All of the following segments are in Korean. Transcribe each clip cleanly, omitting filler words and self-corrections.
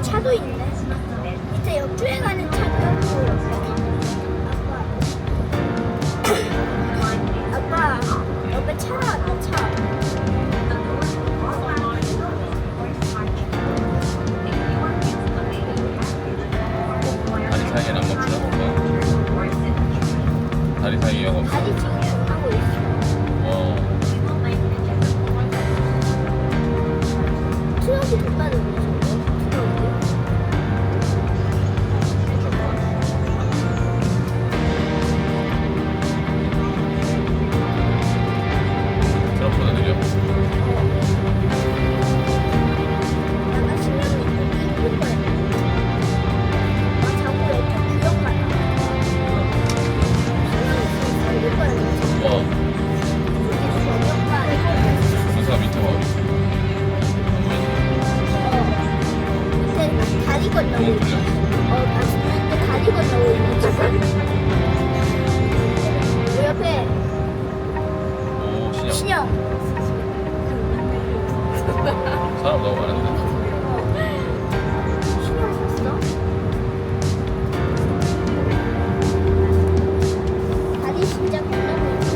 차도 있네. 밑에 역주행하는 차도 있고. 아빠, 옆에 차 나왔다, 차. 다리 사이에는 안 멈추나 볼까? 다리 사이에 없어. 다리 지금 하고 있어. 트럭이 더 빠르네, 저거. 트럭이. 트럭보다 느려. 내가 신경이 이쁜 거야. 아, 자꾸 이렇게 구역만 나. 신경이 이쁜 거야. 와, 구역만. 부사 밑에가 어디? 근데 다리 건너고 너무 있어. 불려. 근데 다리 건너고 있는 지금. 그 옆에 오, 신형. 신영. 사람 너무 많은데. 신영 있어? 다리 진짜 건너고 있어.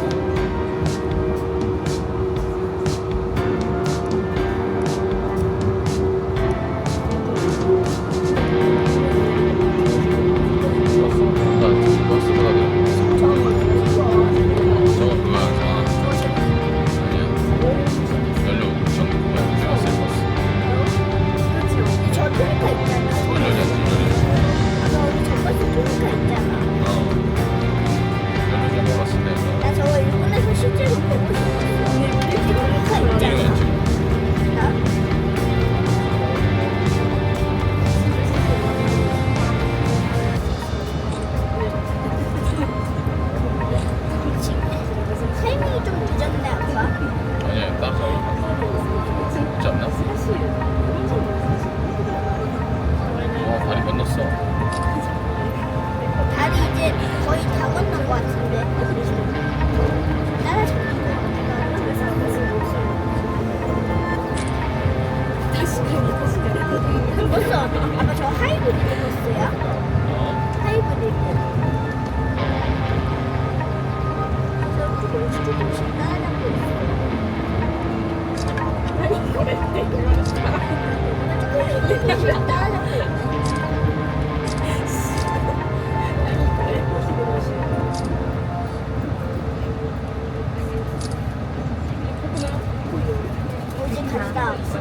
버스보다 느려. 저거 이거. 저거 그거 안 아니야. 연료 전부 그거야. 버스 버스. 그렇지. 저 트루카 있잖아. 연료잖아. 저기 저 버스 트루카 있잖아. 연료 전부 버스인데 이거. 나 저거 일본에서 실제로 보고 싶었어. 트루카 이름은 있잖아. 지금 나? 타이밍이 좀 늦었네, 아빠. 아니야 따로 그렇지 않나? 다리 건넜어. 다리 이제 거의 다 건넌 것 같은데. 따라잡는 거 버스, 아빠 저 하이브리드 버스야? 하이브리드. 그래서 조금씩 따라잡고 있어. 조금씩 따라잡고 있어. 어디 갔다 왔어?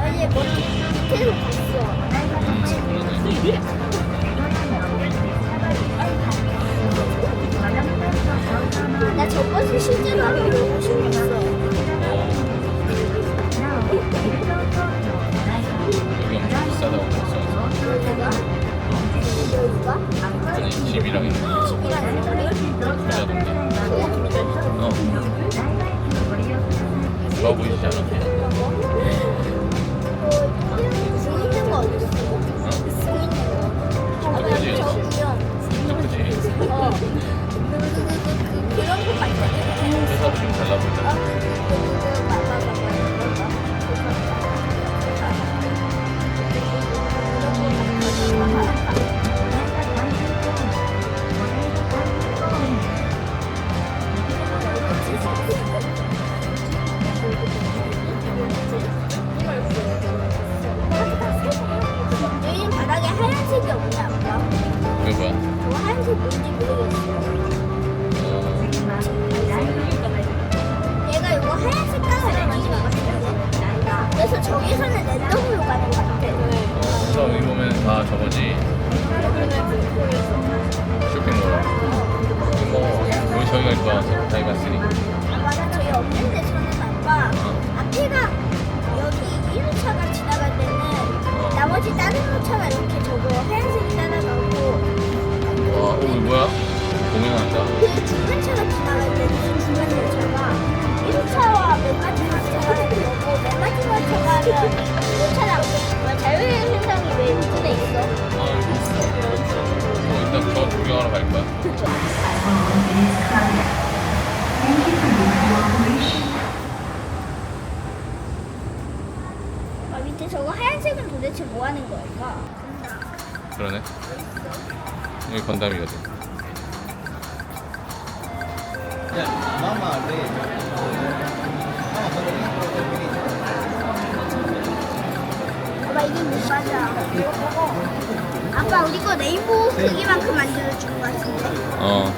아니 뭐 밑에로 갔어. 나 저 버스 실제로 한번 보고 싶었어. 여기 엄청 비싸다고 했어. 내가 여기가? 아니 집이랑 있는 거. 집이랑 있는 거예요? 부자 동네. 어. 좋아 보이시지 않아? 중 있는 거 어디 있어? 중 있는 거. 아빠 그치? 저기요. 그치? 그런 거 같잖아요. 회사도 좀 달라 보이잖아. 여기 바닥에 하얀색이 없냐, 아빠? 왜 뭐야? 저 하얀색 뭔지 모르겠어요. 얘가 이거 하얀 색깔을 만진 것 같은데. 그래서 저기서는 랜덤으로 가는 것 같아. 그래서 여기 보면 다 저거지. 쇼핑몰. 뭐 우리 저희가 일로 와서 다이 갔으니. 맞아, 저희 없는데 저는 아빠 앞에가 여기 1호차가 지나갈 때는 나머지 다른 호차가 이렇게 저거 하얀색이 따라가고 와, 오 이거 뭐야? 공연한다. 그 중간 차가 지나갈 때는 중간 열차가 1호차와 맨 마지막 차가 되고 맨 마지막 차가 1호차랑 자유의 현상이 왜 눈에 있어? 아 여기 있어. 일단 저 구경하러 갈 거야. 밑에 저거 하얀색은 도대체 뭐 하는 걸까? 그러네. 여기 건담이거든. 아빠 이게 못 맞아. 아빠 우리 거 레인보우 크기만큼 만들어준 것 같은데. 어.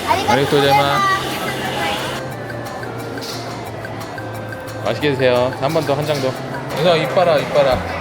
아리가또 고자이마스. 맛있게 드세요. 한 번 더, 한 장 더. 은서 이빨아, 이빨아.